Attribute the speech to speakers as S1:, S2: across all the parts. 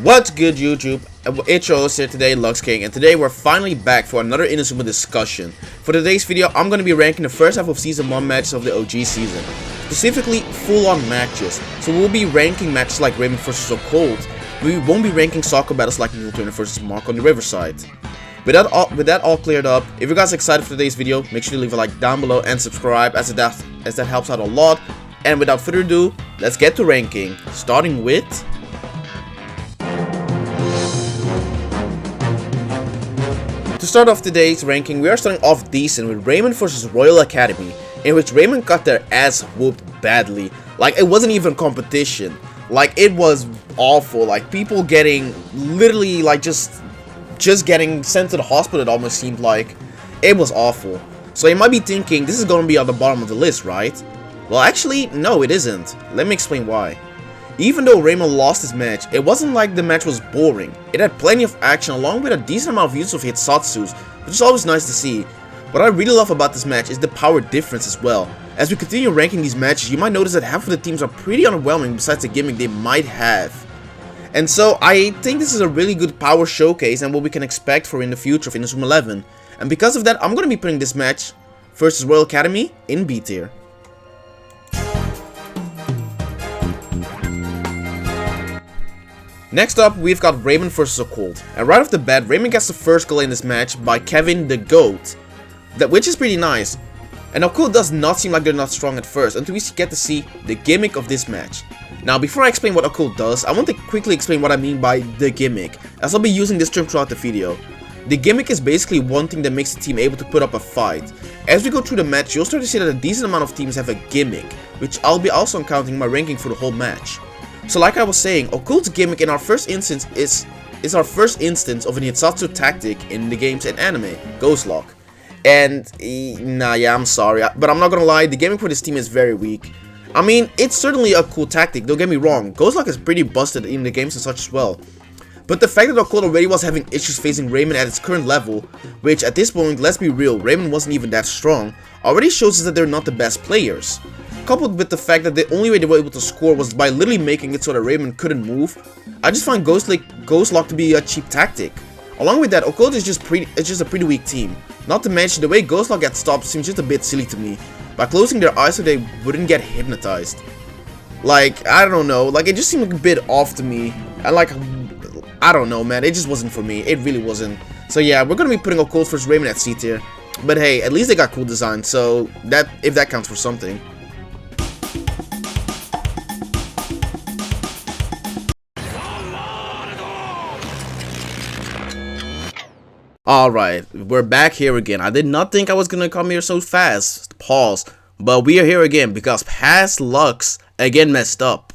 S1: What's good, YouTube? It's your host here today, Lux King, and today we're finally back for another Inazuma discussion. For today's video, I'm going to be ranking the first half of Season 1 matches of the OG season, specifically full-on matches. So we'll be ranking matches like Raimon vs Occult. We won't be ranking soccer battles like Newton vs Mark on the Riverside. With that all cleared up, if you guys are excited for today's video, make sure to leave a like down below and subscribe as that helps out a lot. And without further ado, let's get to ranking, starting with... To start off today's ranking, we are starting off decent with Raimon vs Royal Academy, in which Raimon got their ass whooped badly. Like, it wasn't even competition. Like, it was awful. Like, people getting literally like just getting sent to the hospital, it almost seemed like. It was awful. So you might be thinking, this is going to be on the bottom of the list, right? Well, actually, no, it isn't. Let me explain why. Even though Raimon lost his match, it wasn't like the match was boring. It had plenty of action along with a decent amount of use of Hitsatsus, which is always nice to see. What I really love about this match is the power difference as well. As we continue ranking these matches, you might notice that half of the teams are pretty underwhelming besides the gimmick they might have. And so I think this is a really good power showcase and what we can expect for in the future of Inazuma 11. And because of that, I'm going to be putting this match versus Royal Academy in B tier. Next up, we've got Raimon vs Occult, and right off the bat, Raimon gets the first goal in this match by Kevin the Goat, which is pretty nice. And Occult does not seem like they're not strong at first until we get to see the gimmick of this match. Now, before I explain what Occult does, I want to quickly explain what I mean by the gimmick, as I'll be using this term throughout the video. The gimmick is basically one thing that makes the team able to put up a fight. As we go through the match, you'll start to see that a decent amount of teams have a gimmick, which I'll be also counting in my ranking for the whole match. So like I was saying, Occult's gimmick in our first instance is our first instance of an Hitsatsu tactic in the games and anime, Ghost Lock. And, I'm sorry, but I'm not gonna lie, the gimmick for this team is very weak. I mean, it's certainly a cool tactic, don't get me wrong, Ghost Lock is pretty busted in the games and such as well. But the fact that Occult already was having issues facing Raimon at its current level, which at this point, let's be real, Raimon wasn't even that strong, already shows us that they're not the best players. Coupled with the fact that the only way they were able to score was by literally making it so that Raimon couldn't move, I just find Ghost Lock to be a cheap tactic. Along with that, Occult is just a pretty weak team. Not to mention, the way Ghost Lock gets stopped seems just a bit silly to me, by closing their eyes so they wouldn't get hypnotized. Like, I don't know, like it just seemed like a bit off to me, and like, I don't know man, it just wasn't for me, it really wasn't. So yeah, we're gonna be putting Occult vs Raimon at C tier, but hey, at least they got cool design, so if that counts for something. Alright, we're back here again. I did not think I was gonna come here so fast. Pause. But we are here again because past Lux again messed up.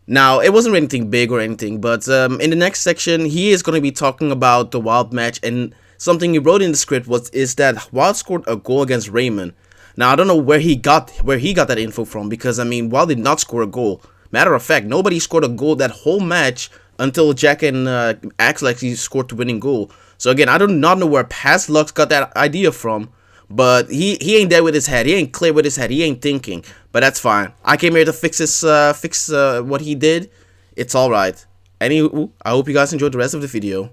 S1: Now, it wasn't anything big or anything, but in the next section, he is going to be talking about the Wild match, and something he wrote in the script is that Wild scored a goal against Raimon. Now, I don't know where he got that info from, because I mean, Wild did not score a goal. Matter of fact, nobody scored a goal that whole match until Jack and Axel actually scored the winning goal. So again, I do not know where past Lux got that idea from, but he ain't there with his head. He ain't clear with his head. He ain't thinking. But that's fine. I came here to fix what he did. It's all right. Anywho, I hope you guys enjoyed the rest of the video.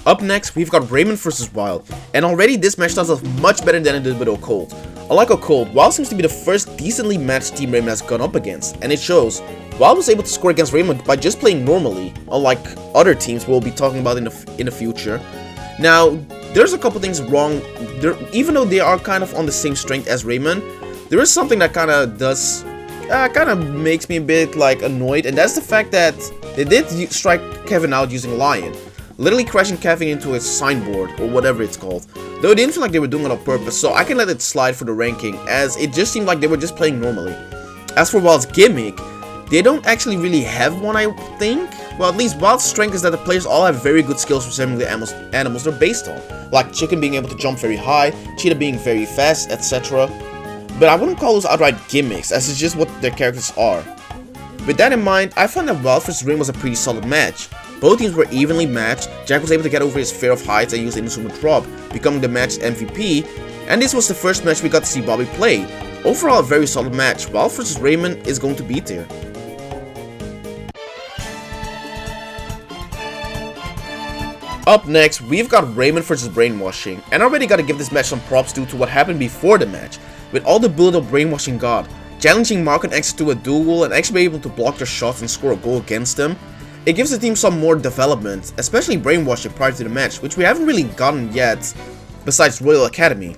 S1: Up next, we've got Raimon vs Wild, and already this match starts off much better than it did with Occult. Unlike Occult, Wild seems to be the first decently matched team Raimon has gone up against, and it shows. Wild was able to score against Raimon by just playing normally, unlike other teams we'll be talking about in the future. Now, there's a couple things wrong. Even though they are kind of on the same strength as Raimon, there is something that kind of makes me a bit like annoyed, and that's the fact that they did strike Kevin out using Lion, literally crashing Kevin into a signboard or whatever it's called. Though it didn't feel like they were doing it on purpose, so I can let it slide for the ranking, as it just seemed like they were just playing normally. As for Wild's gimmick, they don't actually really have one, I think. Well, at least Wild's strength is that the players all have very good skills resembling the animals they're based on, like Chicken being able to jump very high, Cheetah being very fast, etc. But I wouldn't call those outright gimmicks, as it's just what their characters are. With that in mind, I found that Wild vs Raimon was a pretty solid match. Both teams were evenly matched. Jack was able to get over his fear of heights and use Inazuma Drop, becoming the match's MVP, and this was the first match we got to see Bobby play. Overall, a very solid match. Wild vs Raimon is going to be tier. Up next, we've got Raimon versus Brainwashing, and I already gotta give this match some props due to what happened before the match. With all the build-up Brainwashing got, challenging Mark and X to a duel and actually be able to block their shots and score a goal against them, it gives the team some more development, especially Brainwashing prior to the match, which we haven't really gotten yet, besides Royal Academy.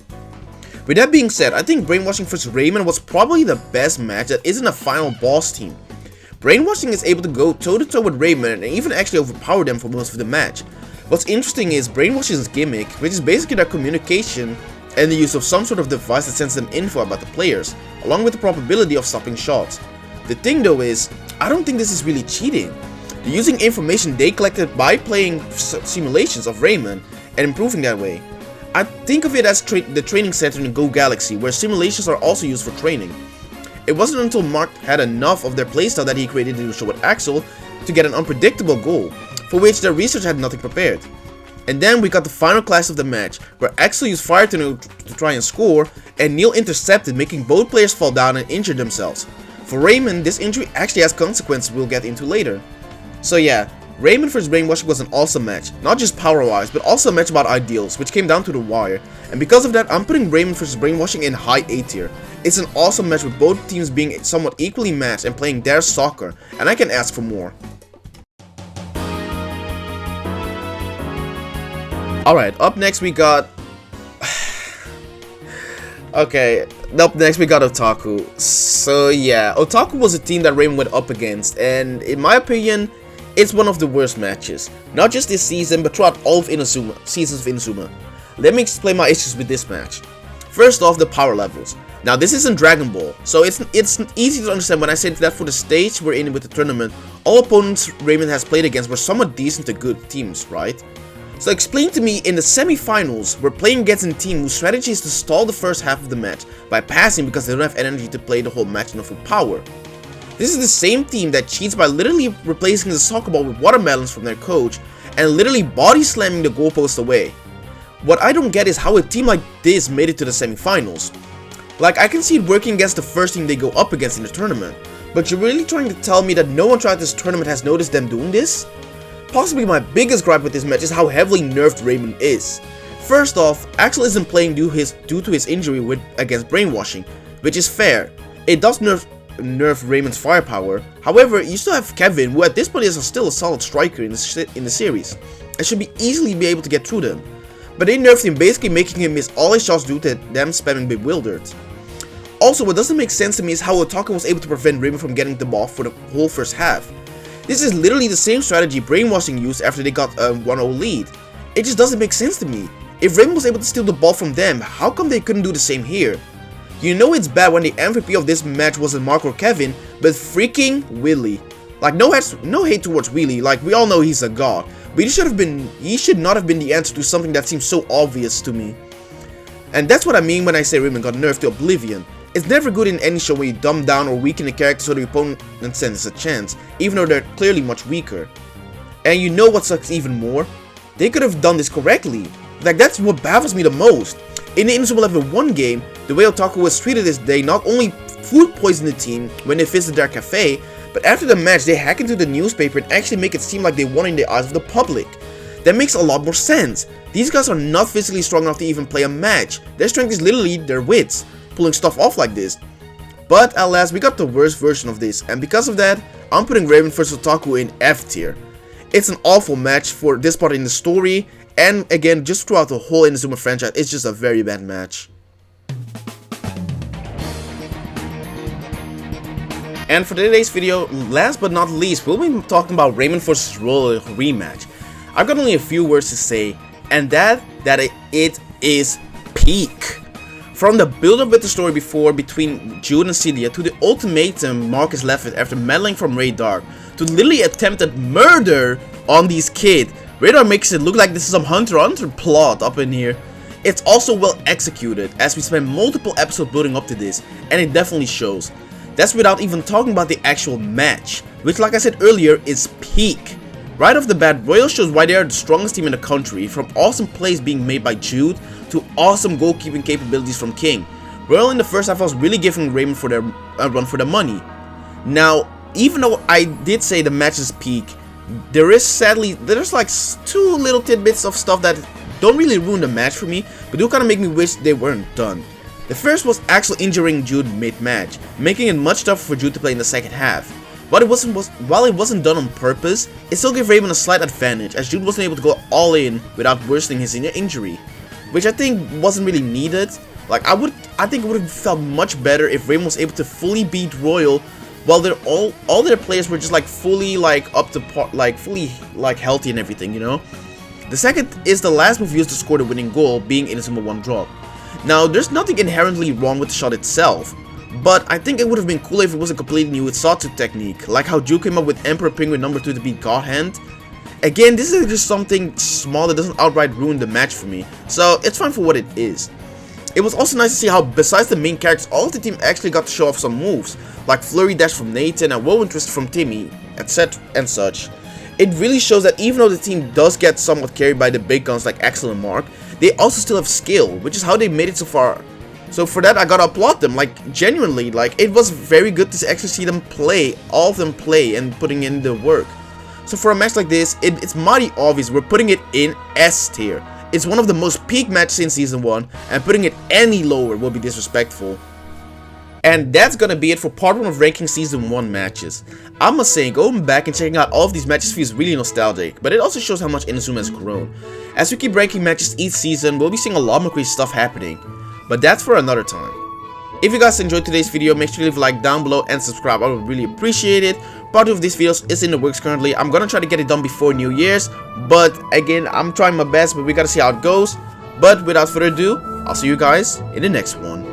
S1: With that being said, I think Brainwashing vs Raimon was probably the best match that isn't a final boss team. Brainwashing is able to go toe-to-toe with Raimon and even actually overpower them for most of the match. What's interesting is Brainwashing's gimmick, which is basically their communication and the use of some sort of device that sends them info about the players, along with the probability of stopping shots. The thing though is, I don't think this is really cheating. They're using information they collected by playing simulations of Raimon and improving that way. I think of it as the training center in Go Galaxy, where simulations are also used for training. It wasn't until Mark had enough of their playstyle that he created the show with Axel to get an unpredictable goal, for which their research had nothing prepared. And then we got the final clash of the match, where Axel used fire to try and score, and Neil intercepted, making both players fall down and injure themselves. For Raimon, this injury actually has consequences we'll get into later. So yeah, Raimon vs Brainwashing was an awesome match, not just power-wise, but also a match about ideals, which came down to the wire. And because of that, I'm putting Raimon vs Brainwashing in high A tier. It's an awesome match with both teams being somewhat equally matched and playing their soccer, and I can ask for more. Alright, up next we got... up next we got Otaku. So yeah, Otaku was a team that Raimon went up against, and in my opinion, it's one of the worst matches. Not just this season, but throughout all of seasons of Inazuma. Let me explain my issues with this match. First off, the power levels. Now this isn't Dragon Ball, so it's easy to understand when I say that for the stage we're in with the tournament, all opponents Raimon has played against were somewhat decent to good teams, right? So explain to me, in the semi-finals, we're playing against a team whose strategy is to stall the first half of the match by passing because they don't have energy to play the whole match in full power. This is the same team that cheats by literally replacing the soccer ball with watermelons from their coach and literally body slamming the goalpost away. What I don't get is how a team like this made it to the semi-finals. Like, I can see it working against the first team they go up against in the tournament, but you're really trying to tell me that no one throughout this tournament has noticed them doing this? Possibly my biggest gripe with this match is how heavily nerfed Raimon is. First off, Axel isn't playing due to his injury against Brainwashing, which is fair. It does nerf Raimon's firepower. However, you still have Kevin, who at this point is still a solid striker in the series, and should easily be able to get through them. But they nerfed him, basically making him miss all his shots due to them spamming Bewildered. Also, what doesn't make sense to me is how Otaku was able to prevent Raimon from getting the ball for the whole first half. This is literally the same strategy Brainwashing used after they got a 1-0 lead. It just doesn't make sense to me. If Raimon was able to steal the ball from them, how come they couldn't do the same here? You know it's bad when the MVP of this match wasn't Mark or Kevin, but freaking Willy. Like, no hate towards Willy, like we all know he's a god, but he should not have been the answer to something that seems so obvious to me. And that's what I mean when I say Raimon got nerfed to oblivion. It's never good in any show when you dumb down or weaken a character so the opponent stands a chance, even though they're clearly much weaker. And you know what sucks even more? They could have done this correctly. Like, that's what baffles me the most. In the Inazuma 1 game, the way Otaku was treated this day, not only food poisoned the team when they visited their cafe, but after the match they hack into the newspaper and actually make it seem like they won in the eyes of the public. That makes a lot more sense. These guys are not physically strong enough to even play a match. Their strength is literally their wits, pulling stuff off like this. But alas, we got the worst version of this, and because of that, I'm putting Raimon vs Otaku in F tier. It's an awful match for this part in the story, and again, just throughout the whole Inazuma franchise, it's just a very bad match. And for today's video, last but not least, we'll be talking about Raimon vs Roller Rematch. I've got only a few words to say, and that it is peak. From the build-up with the story before between Jude and Celia, to the ultimatum Marcus left with after meddling from Ray Dark, to literally attempted murder on these kids. Radar makes it look like this is some Hunter x Hunter plot up in here. It's also well executed, as we spent multiple episodes building up to this, and it definitely shows. That's without even talking about the actual match, which, like I said earlier, is peak. Right off the bat, Royal shows why they are the strongest team in the country, from awesome plays being made by Jude to awesome goalkeeping capabilities from King. Royal in the first half was really giving Raimon a run for their money. Now, even though I did say the match is peak, There's like two little tidbits of stuff that don't really ruin the match for me, but do kind of make me wish they weren't done. The first was actually injuring Jude mid-match, making it much tougher for Jude to play in the second half. While it wasn't done on purpose, it still gave Raimon a slight advantage, as Jude wasn't able to go all in without worsening his injury, which I think wasn't really needed. Like I think it would have felt much better if Raimon was able to fully beat Royal, while all their players were just like fully like up to par, like fully like healthy and everything, you know. The second is the last move used to score the winning goal, being Inazuma 1 drop. Now, there's nothing inherently wrong with the shot itself, but I think it would have been cooler if it was a completely new Satsu technique, like how Jude came up with Emperor Penguin number 2 to beat God Hand. Again, this is just something small that doesn't outright ruin the match for me, so it's fine for what it is. It was also nice to see how, besides the main characters, all of the team actually got to show off some moves, like Flurry Dash from Nathan and Whirlwind Twist from Timmy, etc. and such. It really shows that even though the team does get somewhat carried by the big guns like Axel and Mark, they also still have skill, which is how they made it so far. So for that, I gotta applaud them, like genuinely, like it was very good to actually see them play, all of them play and putting in the work. So for a match like this, it's mighty obvious we're putting it in S tier. It's one of the most peak matches in Season 1, and putting it any lower will be disrespectful. And that's gonna be it for part 1 of ranking Season 1 matches. I must say, going back and checking out all of these matches feels really nostalgic, but it also shows how much Inazuma has grown. As we keep ranking matches each season, we'll be seeing a lot more crazy stuff happening, but that's for another time. If you guys enjoyed today's video, make sure to leave a like down below and subscribe, I would really appreciate it. Part 2 of these videos is in the works currently. I'm gonna try to get it done before New Year's, but again, I'm trying my best, but we gotta see how it goes. But without further ado, I'll see you guys in the next one.